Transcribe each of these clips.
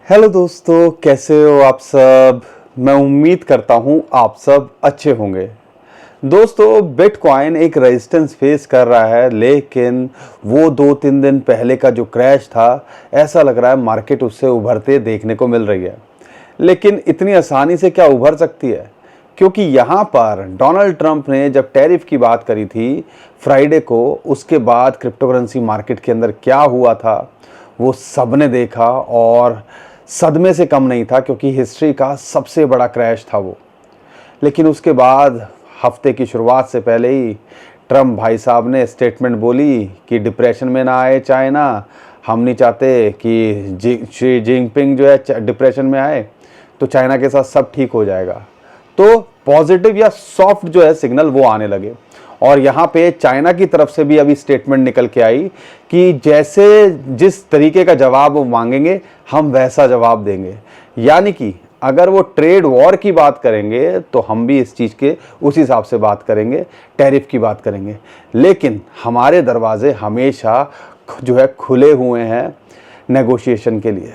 Hello दोस्तों, कैसे हो आप सब। मैं उम्मीद करता हूं आप सब अच्छे होंगे। दोस्तों, बिटकॉइन एक रेजिस्टेंस फेस कर रहा है, लेकिन वो 2-3 दिन पहले का जो क्रैश था, ऐसा लग रहा है मार्केट उससे उभरते देखने को मिल रही है। लेकिन इतनी आसानी से क्या उभर सकती है? क्योंकि यहाँ पर डोनाल्ड ट्रंप ने जब टैरिफ की बात करी थी फ्राइडे को, उसके बाद क्रिप्टोकरेंसी मार्केट के अंदर क्या हुआ था वो सबने देखा और सदमे से कम नहीं था, क्योंकि हिस्ट्री का सबसे बड़ा क्रैश था वो। लेकिन उसके बाद हफ्ते की शुरुआत से पहले ही ट्रम्प भाई साहब ने स्टेटमेंट बोली कि डिप्रेशन में ना आए चाइना, हम नहीं चाहते कि शी जिनपिंग जो है डिप्रेशन में आए, तो चाइना के साथ सब ठीक हो जाएगा। तो पॉजिटिव या सॉफ्ट जो है सिग्नल वो आने लगे। और यहाँ पे चाइना की तरफ से भी अभी स्टेटमेंट निकल के आई कि जैसे जिस तरीके का जवाब वो मांगेंगे हम वैसा जवाब देंगे। यानी कि अगर वो ट्रेड वॉर की बात करेंगे तो हम भी इस चीज़ के उस हिसाब से बात करेंगे, टैरिफ की बात करेंगे। लेकिन हमारे दरवाजे हमेशा जो है खुले हुए हैं नेगोशिएशन के लिए।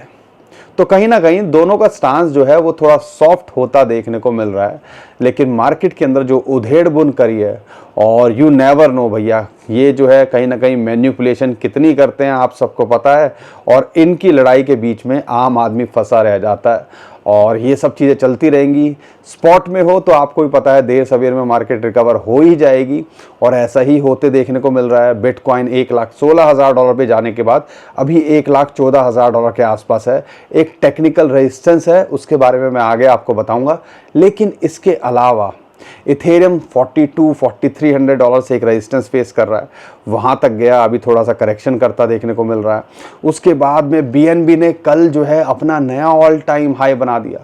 तो कहीं ना कहीं दोनों का स्टांस जो है वो थोड़ा सॉफ्ट होता देखने को मिल रहा है। लेकिन मार्केट के अंदर जो उधेड़ बुन करी है, और यू नेवर नो भैया, ये जो है कहीं ना कहीं मैन्युपुलेशन कितनी करते हैं आप सबको पता है। और इनकी लड़ाई के बीच में आम आदमी फंसा रह जाता है और ये सब चीज़ें चलती रहेंगी। स्पॉट में हो तो आपको भी पता है देर सवेर में मार्केट रिकवर हो ही जाएगी, और ऐसा ही होते देखने को मिल रहा है। बिटकॉइन $1,16,000 पे जाने के बाद अभी $1,14,000 के आसपास है। एक टेक्निकल रेजिस्टेंस है, उसके बारे में मैं आगे आपको बताऊंगा। लेकिन इसके अलावा इथेरियम $4,200-4,300 से एक रेजिस्टेंस फेस कर रहा है, वहाँ तक गया, अभी थोड़ा सा करेक्शन करता देखने को मिल रहा है। उसके बाद में बीएनबी ने कल जो है अपना नया ऑल टाइम हाई बना दिया।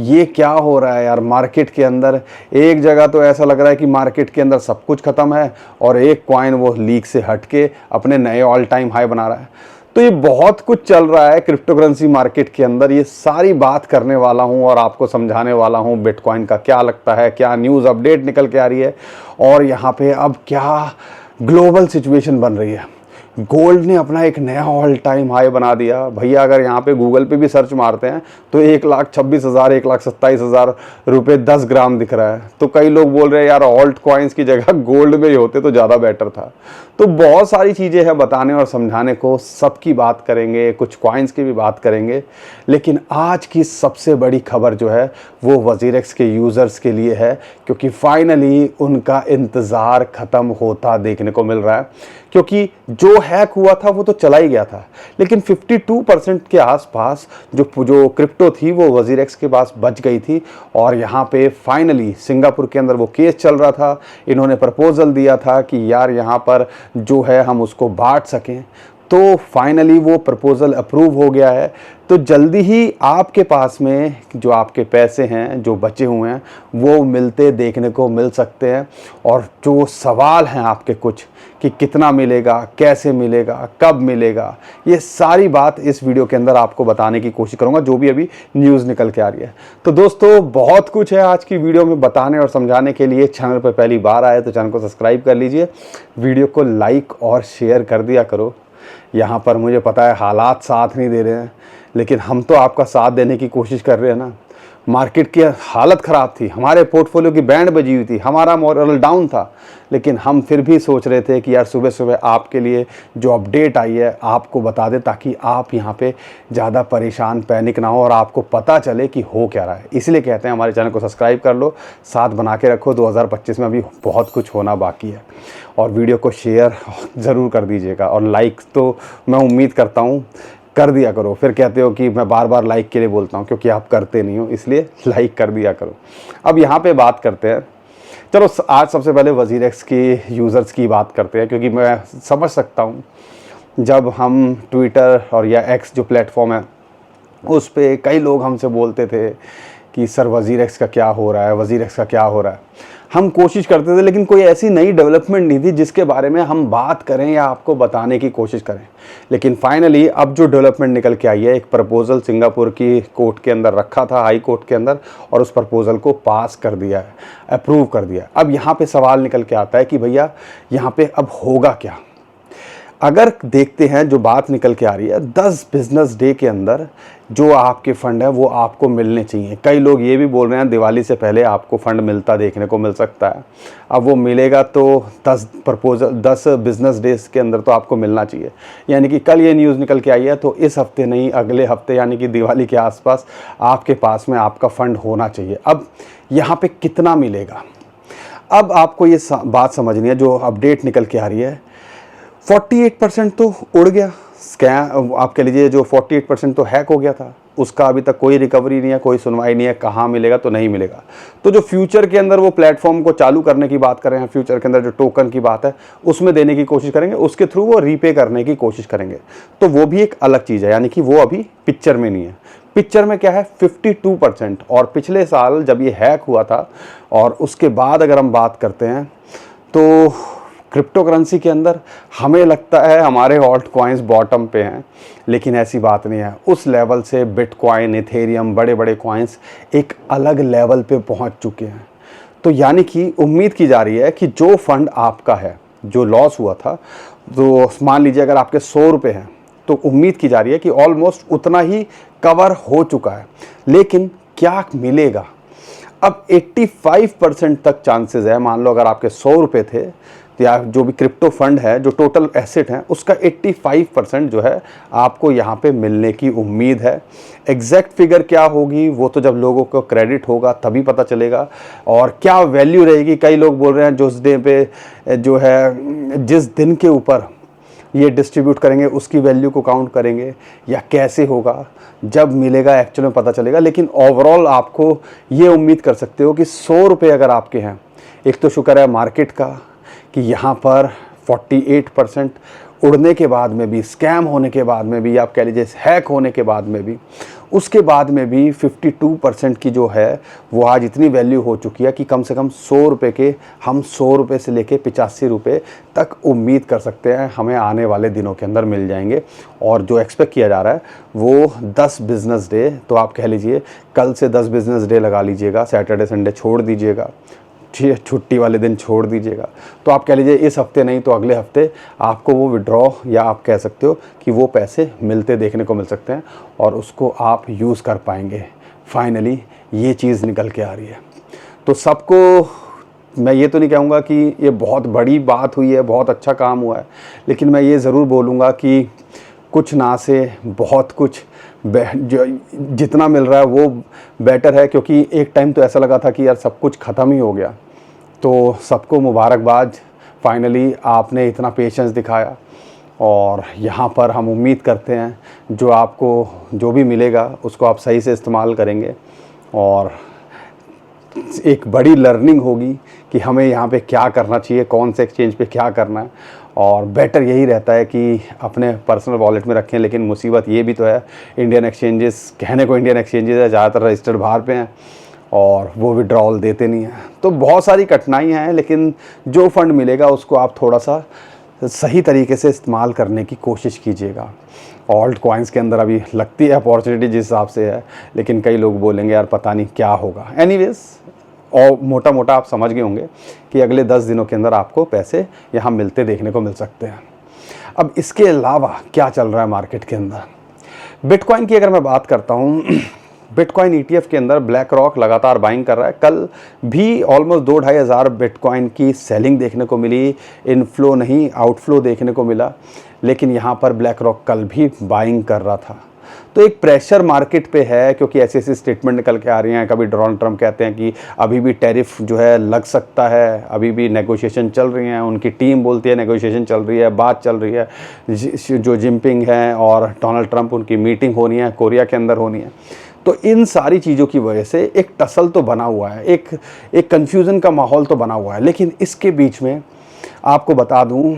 ये क्या हो रहा है यार मार्केट के अंदर। एक जगह तो ऐसा लग रहा है कि मार्केट के अंदर सब कुछ खत्म है, और एक कॉइन वो लीक से हटके अपने नए ऑल टाइम हाई बना रहा है। तो ये बहुत कुछ चल रहा है क्रिप्टोकरेंसी मार्केट के अंदर। ये सारी बात करने वाला हूँ और आपको समझाने वाला हूँ बिटकॉइन का क्या लगता है, क्या न्यूज़ अपडेट निकल के आ रही है, और यहाँ पे अब क्या ग्लोबल सिचुएशन बन रही है। गोल्ड ने अपना एक नया ऑल टाइम हाई बना दिया भैया। अगर यहाँ पे गूगल पे भी सर्च मारते हैं तो 1,26,000 1,27,000 रुपये 10 ग्राम दिख रहा है। तो कई लोग बोल रहे हैं यार ऑल्ट कॉइन्स की जगह गोल्ड में ही होते तो ज़्यादा बेटर था। तो बहुत सारी चीज़ें हैं बताने और समझाने को, सबकी बात करेंगे, कुछ कॉइन्स की भी बात करेंगे। लेकिन आज की सबसे बड़ी खबर जो है वो वजीरेक्स के यूज़र्स के लिए है, क्योंकि फाइनली उनका इंतज़ार ख़त्म होता देखने को मिल रहा है। क्योंकि जो हैक हुआ था वो तो चला ही गया था, लेकिन 52% के आसपास जो क्रिप्टो थी वो वजीरेक्स के पास बच गई थी। और यहाँ पे फाइनली सिंगापुर के अंदर वो केस चल रहा था। इन्होंने प्रपोजल दिया था कि यार यहाँ पर जो है हम उसको बांट सकें, तो फाइनली वो प्रपोजल अप्रूव हो गया है। तो जल्दी ही आपके पास में जो आपके पैसे हैं जो बचे हुए हैं वो मिलते देखने को मिल सकते हैं। और जो सवाल हैं आपके कुछ कि कितना मिलेगा, कैसे मिलेगा, कब मिलेगा, ये सारी बात इस वीडियो के अंदर आपको बताने की कोशिश करूंगा, जो भी अभी न्यूज़ निकल के आ रही है। तो दोस्तों बहुत कुछ है आज की वीडियो में बताने और समझाने के लिए। चैनल पर पहली बार आए तो चैनल को सब्सक्राइब कर लीजिए, वीडियो को लाइक और शेयर कर दिया करो। यहाँ पर मुझे पता है हालात साथ नहीं दे रहे हैं, लेकिन हम तो आपका साथ देने की कोशिश कर रहे हैं ना। मार्केट की हालत ख़राब थी, हमारे पोर्टफोलियो की बैंड बजी हुई थी, हमारा मॉरल डाउन था, लेकिन हम फिर भी सोच रहे थे कि यार सुबह सुबह आपके लिए जो अपडेट आई है आपको बता दें, ताकि आप यहाँ पे ज़्यादा परेशान पैनिक ना हो और आपको पता चले कि हो क्या रहा है। इसलिए कहते हैं हमारे चैनल को सब्सक्राइब कर लो, साथ बना के रखो। 2025 में अभी बहुत कुछ होना बाकी है। और वीडियो को शेयर ज़रूर कर दीजिएगा, और लाइक तो मैं उम्मीद करता हूँ कर दिया करो। फिर कहते हो कि मैं बार बार लाइक के लिए बोलता हूँ, क्योंकि आप करते नहीं हो, इसलिए लाइक कर दिया करो। अब यहाँ पे बात करते हैं, चलो आज सबसे पहले वजीरेक्स की यूज़र्स की बात करते हैं, क्योंकि मैं समझ सकता हूँ जब हम ट्विटर और या एक्स जो प्लेटफॉर्म है उस पर कई लोग हमसे बोलते थे कि सर वजीरेक्स का क्या हो रहा है, वजीरेक्स का क्या हो रहा है। हम कोशिश करते थे, लेकिन कोई ऐसी नई डेवलपमेंट नहीं थी जिसके बारे में हम बात करें या आपको बताने की कोशिश करें। लेकिन फाइनली अब जो डेवलपमेंट निकल के आई है, एक प्रपोजल सिंगापुर की कोर्ट के अंदर रखा था, हाई कोर्ट के अंदर, और उस प्रपोजल को पास कर दिया है, अप्रूव कर दिया। अब यहाँ पे सवाल निकल के आता है कि भैया यहाँ पे अब होगा क्या। अगर देखते हैं जो बात निकल के आ रही है, 10 बिजनेस डे के अंदर जो आपके फंड है वो आपको मिलने चाहिए। कई लोग ये भी बोल रहे हैं दिवाली से पहले आपको फंड मिलता देखने को मिल सकता है। अब वो मिलेगा तो 10 बिजनेस डेज के अंदर तो आपको मिलना चाहिए। यानी कि कल ये न्यूज़ निकल के आई है तो इस हफ्ते नहीं, अगले हफ्ते यानी कि दिवाली के आसपास आपके पास में आपका फंड होना चाहिए। अब यहाँ पे कितना मिलेगा, अब आपको ये बात समझनी है। जो अपडेट निकल के आ रही है 48% तो उड़ गया, स्कैम आप कह लीजिए, जो 48% तो हैक हो गया था, उसका अभी तक कोई रिकवरी नहीं है, कोई सुनवाई नहीं है, कहाँ मिलेगा तो नहीं मिलेगा। तो जो फ्यूचर के अंदर वो प्लेटफॉर्म को चालू करने की बात कर रहे हैं, फ्यूचर के अंदर जो टोकन की बात है उसमें देने की कोशिश करेंगे, उसके थ्रू वो रीपे करने की कोशिश करेंगे, तो वो भी एक अलग चीज़ है। यानी कि वो अभी पिक्चर में नहीं है। पिक्चर में क्या है 52%। और पिछले साल जब ये हैक हुआ था और उसके बाद अगर हम बात करते हैं तो क्रिप्टो करेंसी के अंदर हमें लगता है हमारे ऑल्ट कॉइन्स बॉटम पे हैं, लेकिन ऐसी बात नहीं है। उस लेवल से बिटकॉइन, इथेरियम, बड़े बड़े कॉइन्स एक अलग लेवल पे पहुंच चुके हैं। तो यानी कि उम्मीद की जा रही है कि जो फंड आपका है, जो लॉस हुआ था, तो मान लीजिए अगर आपके 100 रुपये हैं तो उम्मीद की जा रही है कि ऑलमोस्ट उतना ही कवर हो चुका है। लेकिन क्या मिलेगा, अब 85% तक चांसेस है। मान लो अगर आपके 100 रुपये थे या जो भी क्रिप्टो फंड है, जो टोटल एसेट है, उसका 85% जो है आपको यहाँ पे मिलने की उम्मीद है। एग्जैक्ट फिगर क्या होगी वो तो जब लोगों को क्रेडिट होगा तभी पता चलेगा, और क्या वैल्यू रहेगी। कई लोग बोल रहे हैं जो उस डे पे जो है, जिस दिन के ऊपर ये डिस्ट्रीब्यूट करेंगे उसकी वैल्यू को काउंट करेंगे, या कैसे होगा, जब मिलेगा एक्चुअल में पता चलेगा। लेकिन ओवरऑल आपको ये उम्मीद कर सकते हो कि 100 रुपये अगर आपके हैं, एक तो शुक्र है मार्केट का कि यहाँ पर 48% उड़ने के बाद में भी, स्कैम होने के बाद में भी, आप कह लीजिए हैक होने के बाद में भी, उसके बाद में भी 52% की जो है वो आज इतनी वैल्यू हो चुकी है कि कम से कम 100 रुपये के हम 100 रुपये से लेके 85 रुपये तक उम्मीद कर सकते हैं हमें आने वाले दिनों के अंदर मिल जाएंगे। और जो एक्सपेक्ट किया जा रहा है वो 10 बिजनेस डे, तो आप कह लीजिए कल से 10 बिजनेस डे लगा लीजिएगा, सैटरडे संडे छोड़ दीजिएगा, छुट्टी वाले दिन छोड़ दीजिएगा, तो आप कह लीजिए इस हफ्ते नहीं तो अगले हफ्ते आपको वो विड्रॉ, या आप कह सकते हो कि वो पैसे मिलते देखने को मिल सकते हैं और उसको आप यूज़ कर पाएंगे। फाइनली ये चीज़ निकल के आ रही है। तो सबको मैं ये तो नहीं कहूँगा कि ये बहुत बड़ी बात हुई है, बहुत अच्छा काम हुआ है, लेकिन मैं ये ज़रूर बोलूँगा कि कुछ ना से बहुत कुछ जो जितना मिल रहा है वो बेटर है। क्योंकि एक टाइम तो ऐसा लगा था कि यार सब कुछ ख़त्म ही हो गया। तो सबको मुबारकबाद, फाइनली आपने इतना पेशेंस दिखाया और यहाँ पर हम उम्मीद करते हैं जो आपको जो भी मिलेगा उसको आप सही से इस्तेमाल करेंगे, और एक बड़ी लर्निंग होगी कि हमें यहाँ पे क्या करना चाहिए, कौन से एक्सचेंज पे क्या करना है। और बेटर यही रहता है कि अपने पर्सनल वॉलेट में रखें। लेकिन मुसीबत ये भी तो है, इंडियन एक्सचेंजेस, कहने को इंडियन एक्सचेंजेस है, ज़्यादातर रजिस्टर्ड बाहर पे हैं और वो विड्रॉल देते नहीं हैं। तो बहुत सारी कठिनाइयाँ हैं, लेकिन जो फंड मिलेगा उसको आप थोड़ा सा सही तरीके से इस्तेमाल करने की कोशिश कीजिएगा। ऑल्ट कॉइन्स के अंदर अभी लगती है अपॉर्चुनिटी जिस हिसाब से है, लेकिन कई लोग बोलेंगे यार पता नहीं क्या होगा। एनीवेज, और मोटा मोटा आप समझ गए होंगे कि अगले 10 दिनों के अंदर आपको पैसे यहाँ मिलते देखने को मिल सकते हैं। अब इसके अलावा क्या चल रहा है मार्केट के अंदर, बिटकॉइन की अगर मैं बात करता हूँ, बिटकॉइन ETF के अंदर ब्लैक रॉक लगातार बाइंग कर रहा है। कल भी ऑलमोस्ट 2-2.5 हज़ार बिटकॉइन की सेलिंग देखने को मिली, इनफ्लो नहीं आउटफ्लो देखने को मिला, लेकिन यहाँ पर ब्लैक रॉक कल भी बाइंग कर रहा था। तो एक प्रेशर मार्केट पे है, क्योंकि ऐसी ऐसी स्टेटमेंट निकल के आ रही हैं। कभी डोनाल्ड ट्रम्प कहते हैं कि अभी भी टैरिफ जो है लग सकता है, अभी भी नेगोशिएशन चल रही हैं, उनकी टीम बोलती है नेगोशिएशन चल रही है, बात चल रही है। जो जिनपिंग हैं और डोनाल्ड ट्रम्प, उनकी मीटिंग होनी है, कोरिया के अंदर होनी है। तो इन सारी चीज़ों की वजह से एक टसल तो बना हुआ है, एक कन्फ्यूज़न का माहौल तो बना हुआ है। लेकिन इसके बीच में आपको बता दूं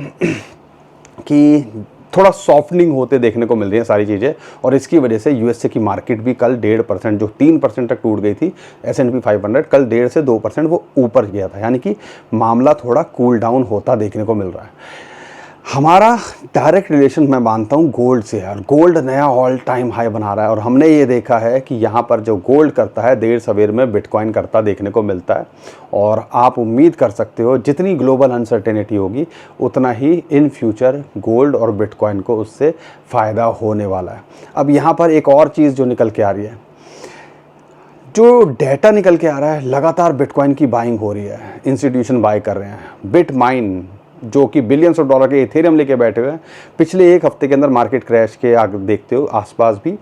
कि थोड़ा सॉफ्टनिंग होते देखने को मिल रही है सारी चीज़ें, और इसकी वजह से यूएसए की मार्केट भी कल 1.5%, जो 3% तक टूट गई थी S&P 500, कल 1.5 से 2% वो ऊपर गया था। यानी कि मामला थोड़ा कूल डाउन होता देखने को मिल रहा है। हमारा डायरेक्ट रिलेशन मैं मानता हूँ गोल्ड से यार। गोल्ड नया ऑल टाइम हाई बना रहा है और हमने ये देखा है कि यहाँ पर जो गोल्ड करता है देर सवेर में बिटकॉइन करता देखने को मिलता है। और आप उम्मीद कर सकते हो जितनी ग्लोबल अनसर्टेनिटी होगी उतना ही इन फ्यूचर गोल्ड और बिटकॉइन को उससे फ़ायदा होने वाला है। अब यहाँ पर एक और चीज़ जो निकल के आ रही है, जो डेटा निकल के आ रहा है, लगातार बिटकॉइन की बाइंग हो रही है, इंस्टीट्यूशन बाय कर रहे हैं। बिटमाइन जो कि बिलियंस ऑफ डॉलर के इथेरियम लेके बैठे हुए हैं, पिछले एक हफ्ते के अंदर मार्केट क्रैश के आगे देखते हो आसपास भी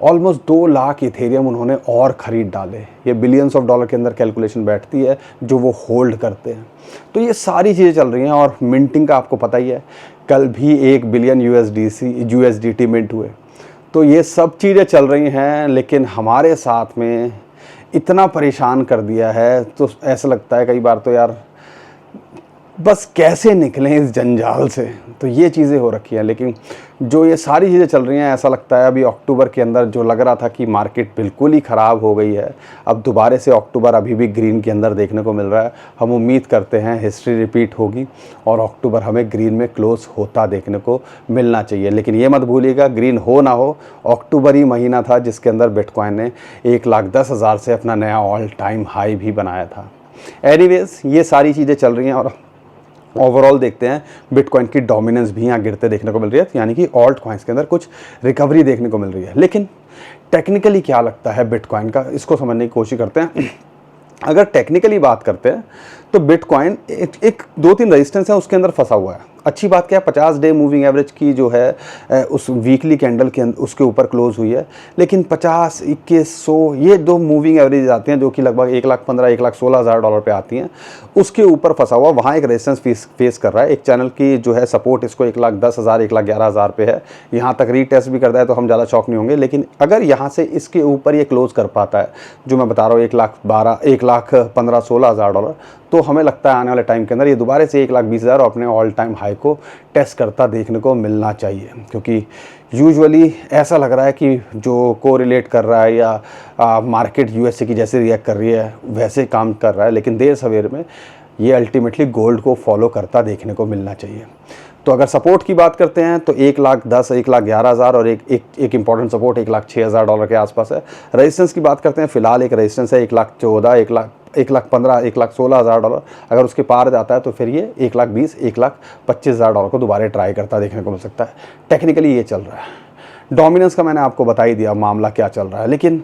ऑलमोस्ट 2 लाख इथेरियम उन्होंने और ख़रीद डाले। ये बिलियंस ऑफ डॉलर के अंदर कैलकुलेशन बैठती है जो वो होल्ड करते हैं। तो ये सारी चीज़ें चल रही हैं और मिंटिंग का आपको पता ही है, कल भी 1 बिलियन USDT मिंट हुए। तो ये सब चीज़ें चल रही हैं, लेकिन हमारे साथ में इतना परेशान कर दिया है तो ऐसा लगता है कई बार तो यार बस कैसे निकलें इस जंजाल से। तो ये चीज़ें हो रखी हैं। लेकिन जो ये सारी चीज़ें चल रही हैं, ऐसा लगता है अभी अक्टूबर के अंदर जो लग रहा था कि मार्केट बिल्कुल ही ख़राब हो गई है, अब दोबारा से अक्टूबर अभी भी ग्रीन के अंदर देखने को मिल रहा है। हम उम्मीद करते हैं हिस्ट्री रिपीट होगी और अक्टूबर हमें ग्रीन में क्लोज होता देखने को मिलना चाहिए। लेकिन ये मत भूलिएगा, ग्रीन हो ना हो, अक्टूबर ही महीना था जिसके अंदर बिटकॉइन ने 1,10,000 से अपना नया ऑल टाइम हाई भी बनाया था। एनीवेज ये सारी चीज़ें चल रही हैं और ओवरऑल देखते हैं बिटकॉइन की डोमिनेंस भी यहाँ गिरते देखने को मिल रही है, यानी कि ऑल्ट कॉइन्स के अंदर कुछ रिकवरी देखने को मिल रही है। लेकिन टेक्निकली क्या लगता है बिटकॉइन का, इसको समझने की कोशिश करते हैं। अगर टेक्निकली बात करते हैं तो बिटकॉइन एक 2-3 रेजिस्टेंस है उसके अंदर फंसा हुआ है। अच्छी बात क्या है, 50 डे मूविंग एवरेज की जो है उस वीकली कैंडल के उसके ऊपर क्लोज हुई है। लेकिन 50, 21, 100 ये 2 मूविंग एवरेज आती हैं जो कि लगभग 1,15,000 1,16,000 डॉलर पे आती हैं, उसके ऊपर फंसा हुआ वहाँ एक रेजिस्टेंस फेस कर रहा है। एक चैनल की जो है सपोर्ट इसको 1,10,000 1,11,000 पे है, यहाँ तक रीटेस्ट भी करता है तो हम ज़्यादा शॉक नहीं होंगे। लेकिन अगर यहाँ से इसके ऊपर ये क्लोज कर पाता है जो मैं बता रहा हूँ 1,15,000 $1,15,000 तो हमें लगता है आने वाले टाइम के अंदर ये दोबारा से 1,20,000 और अपने ऑल टाइम हाई को टेस्ट करता देखने को मिलना चाहिए। क्योंकि यूजुअली ऐसा लग रहा है कि जो कोरिलेट कर रहा है या मार्केट यूएसए की जैसे रिएक्ट कर रही है वैसे काम कर रहा है, लेकिन देर सवेर में ये अल्टीमेटली गोल्ड को फॉलो करता देखने को मिलना चाहिए। तो अगर सपोर्ट की बात करते हैं तो 1,10,000 1,11,000 और एक इंपॉर्टेंट सपोर्ट 1,06,000 डॉलर के आसपास है। रेजिस्टेंस की बात करते हैं, फिलहाल एक रेजिस्टेंस है 1,14,000 1,15,000 1,16,000 डॉलर। अगर उसके पार जाता है तो फिर ये 1,20,000 1,25,000 डॉलर को दोबारा ट्राई करता देखने को मिल सकता है। टेक्निकली ये चल रहा है। डोमिनेंस का मैंने आपको बता ही दिया मामला क्या चल रहा है, लेकिन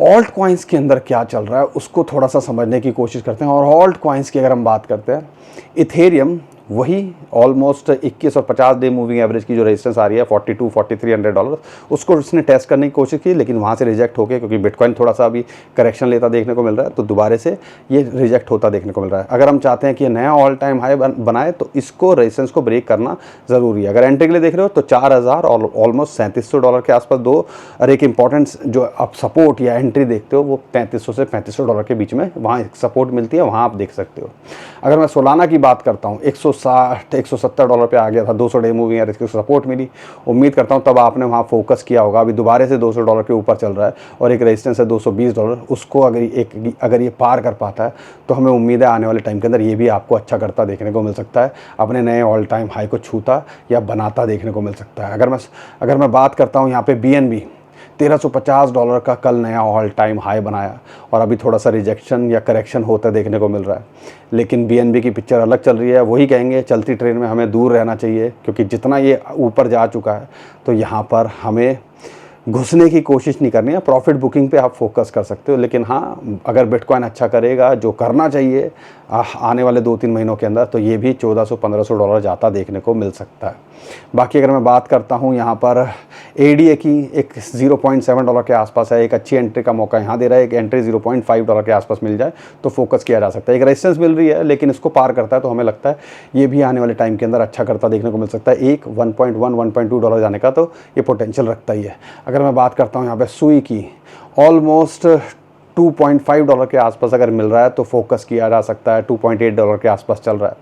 ऑल्ट कॉइन्स के अंदर क्या चल रहा है उसको थोड़ा सा समझने की कोशिश करते हैं। और ऑल्ट कॉइन्स की अगर हम बात करते हैं, इथेरियम वही ऑलमोस्ट 21 और 50 डे मूविंग एवरेज की जो रेजिस्टेंस आ रही है 42-4300 डॉलर, उसको उसने टेस्ट करने की कोशिश की, लेकिन वहाँ से रिजेक्ट होके, क्योंकि बिटकॉइन थोड़ा सा अभी करेक्शन लेता देखने को मिल रहा है तो दोबारा से ये रिजेक्ट होता देखने को मिल रहा है। अगर हम चाहते हैं कि ये नया ऑल टाइम हाई बनाए तो इसको रेजिस्टेंस को ब्रेक करना ज़रूरी है। अगर एंट्री के लिए देख रहे हो तो 4,000 और ऑलमोस्ट 3,700 डॉलर के आसपास दो, और एक इंपॉर्टेंट जो आप सपोर्ट या एंट्री देखते हो वो 3,500 से 3,500 डॉलर के बीच में वहाँ सपोर्ट मिलती है, वहाँ आप देख सकते हो। अगर मैं सोलाना की बात करता हूँ 160-170 डॉलर पे आ गया था, 200 डे मूविंग एवरेज की सपोर्ट मिली। उम्मीद करता हूँ तब आपने वहाँ फोकस किया होगा। अभी दोबारा से 200 डॉलर के ऊपर चल रहा है और एक रेजिस्टेंस है 220 डॉलर, उसको अगर ये पार कर पाता है तो हमें उम्मीद है आने वाले टाइम के अंदर ये भी आपको अच्छा करता देखने को मिल सकता है, अपने नए ऑल टाइम हाई को छूता या बनाता देखने को मिल सकता है। अगर मैं बात करता हूँ यहाँ पे BNB 1,350 डॉलर का कल नया ऑल टाइम हाई बनाया और अभी थोड़ा सा रिजेक्शन या करेक्शन होता देखने को मिल रहा है। लेकिन BNB की पिक्चर अलग चल रही है। वही कहेंगे चलती ट्रेन में हमें दूर रहना चाहिए, क्योंकि जितना ये ऊपर जा चुका है तो यहाँ पर हमें घुसने की कोशिश नहीं करनी है। प्रॉफिट बुकिंग पे आप फोकस कर सकते हो। लेकिन हाँ, अगर बिटकॉइन अच्छा करेगा जो करना चाहिए आने वाले 2-3 महीनों के अंदर, तो ये भी 1,400-1,500 डॉलर जाता देखने को मिल सकता है। बाकी अगर मैं बात करता हूँ यहाँ पर ADA की, एक 0.7 डॉलर के आसपास है, एक अच्छी एंट्री का मौका यहाँ दे रहा है। एक एंट्री 0.5 डॉलर के आसपास मिल जाए तो फोकस किया जा सकता है। एक रेजिस्टेंस मिल रही है, लेकिन इसको पार करता है तो हमें लगता है ये भी आने वाले टाइम के अंदर अच्छा करता देखने को मिल सकता है। एक 1.1-1.2 डॉलर जाने का तो ये पोटेंशियल रखता ही है। अगर मैं बात करता हूँ यहाँ पे सुई की, ऑलमोस्ट 2.5 डॉलर के आसपास अगर मिल रहा है तो फोकस किया जा सकता है। 2.8 डॉलर के आसपास चल रहा है।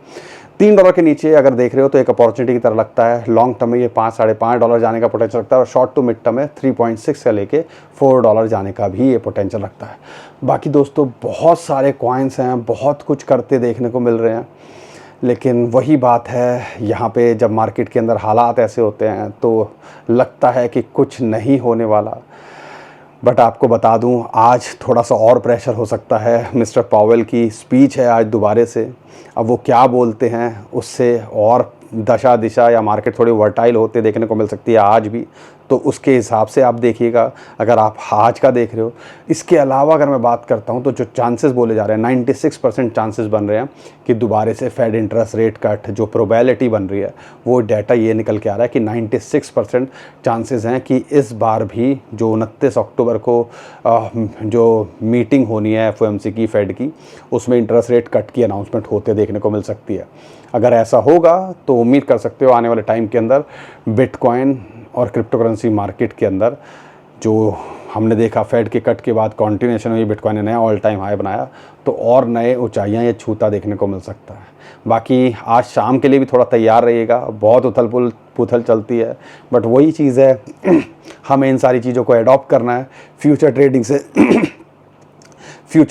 3 डॉलर के नीचे अगर देख रहे हो तो एक अपॉर्चुनिटी की तरह लगता है। लॉन्ग टर्म में ये 5-5.5 डॉलर जाने का पोटेंशियल रखता है और शॉर्ट टू मिड टर्म में 3.6 से लेके 4 डॉलर जाने का भी ये पोटेंशियल रखता है। बाकी दोस्तों बहुत सारे कॉइन्स हैं, बहुत कुछ करते देखने को मिल रहे हैं, लेकिन वही बात है, यहाँ पे जब मार्केट के अंदर हालात ऐसे होते हैं तो लगता है कि कुछ नहीं होने वाला। बट आपको बता दूं, आज थोड़ा सा और प्रेशर हो सकता है। मिस्टर पावेल की स्पीच है आज दोबारा से, अब वो क्या बोलते हैं उससे और दशा दिशा या मार्केट थोड़ी वर्टाइल होते देखने को मिल सकती है आज भी। तो उसके हिसाब से आप देखिएगा अगर आप आज का देख रहे हो। इसके अलावा अगर मैं बात करता हूं तो जो चांसेस बोले जा रहे हैं, 96% चांसेस बन रहे हैं कि दोबारा से फेड इंटरेस्ट रेट कट, जो प्रोबेबिलिटी बन रही है वो डाटा ये निकल के आ रहा है कि 96% चांसेस हैं कि इस बार भी जो 29 अक्टूबर को जो मीटिंग होनी है एफओएमसी की, फेड की, उसमें इंटरेस्ट रेट कट की अनाउंसमेंट होते देखने को मिल सकती है। अगर ऐसा होगा तो उम्मीद कर सकते हो आने वाले टाइम के अंदर बिटकॉइन और क्रिप्टो करेंसी मार्केट के अंदर, जो हमने देखा फेड के कट के बाद कंटिन्यूएशन हुई, बिटकॉइन ने नया ऑल टाइम हाई बनाया, तो और नए ऊंचाइयां ये छूता देखने को मिल सकता है। बाकी आज शाम के लिए भी थोड़ा तैयार रहिएगा, बहुत उथल पुथल चलती है, बट वही चीज़ है हमें इन सारी चीज़ों को एडॉप्ट करना है। फ्यूचर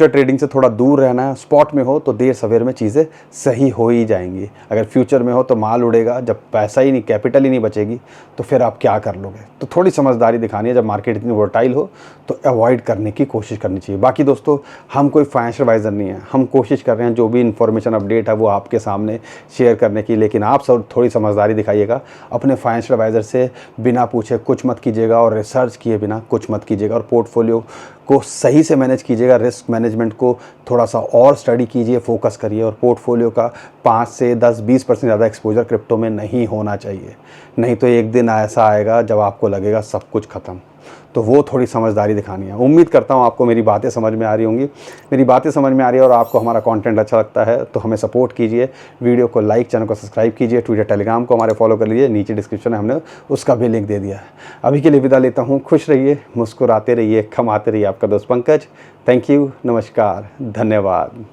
ट्रेडिंग से थोड़ा दूर रहना है। स्पॉट में हो तो देर सवेर में चीज़ें सही हो ही जाएंगी। अगर फ्यूचर में हो तो माल उड़ेगा, जब पैसा ही नहीं, कैपिटल ही नहीं बचेगी तो फिर आप क्या कर लोगे। तो थोड़ी समझदारी दिखानी है, जब मार्केट इतनी वोलेटाइल हो तो अवॉइड करने की कोशिश करनी चाहिए। बाकी दोस्तों, हम कोई फाइनेंशियल एडवाइज़र नहीं है, हम कोशिश कर रहे हैं जो भी इन्फॉर्मेशन अपडेट है वो आपके सामने शेयर करने की, लेकिन आप सब थोड़ी समझदारी दिखाइएगा। अपने फाइनेंशियल एडवाइज़र से बिना पूछे कुछ मत कीजिएगा और रिसर्च किए बिना कुछ मत कीजिएगा, और पोर्टफोलियो को सही से मैनेज कीजिएगा। रिस्क मैनेजमेंट को थोड़ा सा और स्टडी कीजिए, फोकस करिए, और पोर्टफोलियो का 5 से 10-20% ज़्यादा एक्सपोजर क्रिप्टो में नहीं होना चाहिए। नहीं तो एक दिन ऐसा आएगा जब आपको लगेगा सब कुछ ख़त्म। तो वो थोड़ी समझदारी दिखानी है। उम्मीद करता हूँ आपको मेरी बातें समझ में आ रही होंगी। मेरी बातें समझ में आ रही है और आपको हमारा कंटेंट अच्छा लगता है तो हमें सपोर्ट कीजिए, वीडियो को लाइक, चैनल को सब्सक्राइब कीजिए, ट्विटर टेलीग्राम को हमारे फॉलो कर लीजिए, नीचे डिस्क्रिप्शन में हमने उसका भी लिंक दे दिया है। अभी के लिए विदा लेता हूँ। खुश रहिए, मुस्कुराते रहिए, कमाते रहिए। आपका दोस्त पंकज। थैंक यू, नमस्कार, धन्यवाद।